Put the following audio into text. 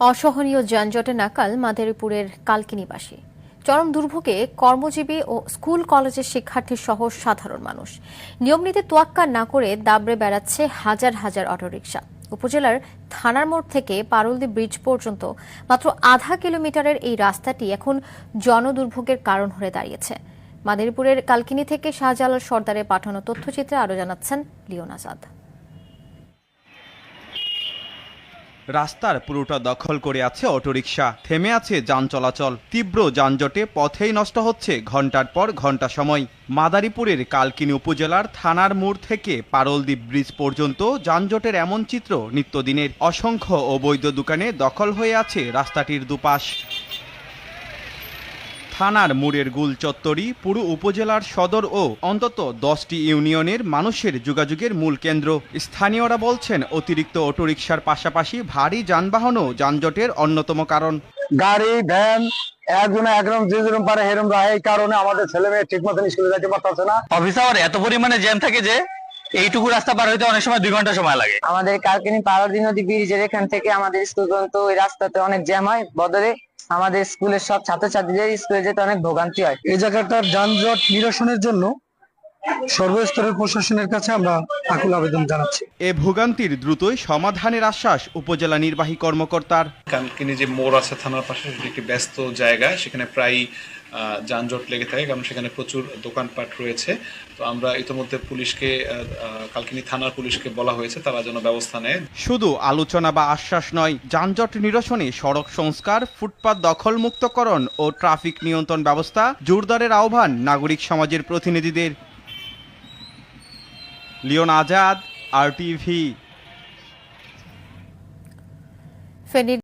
অসহনীয় যানজটে নাকাল মাদারীপুরের কালকিনিবাসী। চরম দুর্ভোগে কর্মজীবী ও স্কুল কলেজের শিক্ষার্থী সহ সাধারণ মানুষ। নিয়মনীতি তোয়াক্কা না করে দাবড়ে বেড়াচ্ছে হাজার হাজার অটোরিকশা। উপজেলার থানার মোড় থেকে পারুলদি ব্রিজ পর্যন্ত মাত্র আধা কিলোমিটারের এই রাস্তাটি এখন জনদুর্ভোগের কারণ হয়ে দাঁড়িয়েছে। মাদারীপুরের কালকিনি থেকে শাহজালাল সর্দারের পাঠানো তথ্যচিত্রে আরও জানাচ্ছেন লিওন আজাদ। রাস্তার পুরোটা দখল করে আছে অটোরিকশা, থেমে আছে যান চলাচল। তীব্র যানজটে পথেই নষ্ট হচ্ছে ঘন্টার পর ঘন্টা সময়। মাদারীপুরের কালকিনি উপজেলার থানার মোড় থেকে পারলদ্বীপ ব্রিজ পর্যন্ত যানজটের এমন চিত্র নিত্যদিনের। অসংখ্য অবৈধ দোকানে দখল হয়ে আছে রাস্তাটির দুপাশ। থানার মোড়ের গুল চত্বরই পুরো উপজেলার সদর ও অন্তত 10টি ইউনিয়নের মানুষের যোগাযোগের মূল কেন্দ্র। স্থানীয়রা বলছেন, অতিরিক্ত অটোরিকশার পাশাপাশি ভারী যানবাহনও যানজটের অন্যতম কারণ। গাড়ি ভ্যান একদম যে যেরকম পারে হেরম রায়, এই কারণে আমাদের ছেলে মেয়ে ঠিক মতন স্কুলে যেতে পারতেছে না। অফিস আওয়ার এত পরিমাণে জ্যাম থাকে যে এইটুকু রাস্তা পার হইতে অনেক সময় 2 ঘন্টা সময় লাগে। আমাদের কালকিনি পারলদি নদী ব্রিজের এখান থেকে আমাদের স্কুল পর্যন্ত ওই রাস্তাতে অনেক জ্যাম হয়। বদলে আমাদের স্কুলের সব ছাত্রছাত্রীদের স্কুলে যেতে অনেক ভোগান্তি হয়। এই জায়গাটার যানজট নিরসনের জন্য সর্বস্তরের প্রশাসনের কাছে আমরা আকুল আবেদন জানাচ্ছি। এ ভোগান্তির দ্রুতই সমাধানের আশ্বাস উপজেলা নির্বাহী কর্মকর্তার। কালকিনি যে মোড় আছে থানার পাশে, সেটি একটি ব্যস্ত জায়গা, সেখানে প্রায় যানজট লেগে থাকে, কারণ সেখানে প্রচুর দোকানপাট রয়েছে। তো আমরা ইতিমধ্যে পুলিশকে, কালকিনি থানার পুলিশকে বলা হয়েছে তারা যেন ব্যবস্থা নেয়। শুধু আলোচনা বা আশ্বাস নয়, যানজট নিরসনে সড়ক সংস্কার, ফুটপাত দখলমুক্তকরণ ও ট্রাফিক নিয়ন্ত্রণ ব্যবস্থা জোরদারের আহ্বান নাগরিক সমাজের প্রতিনিধিদের। Leon Azad, RTV।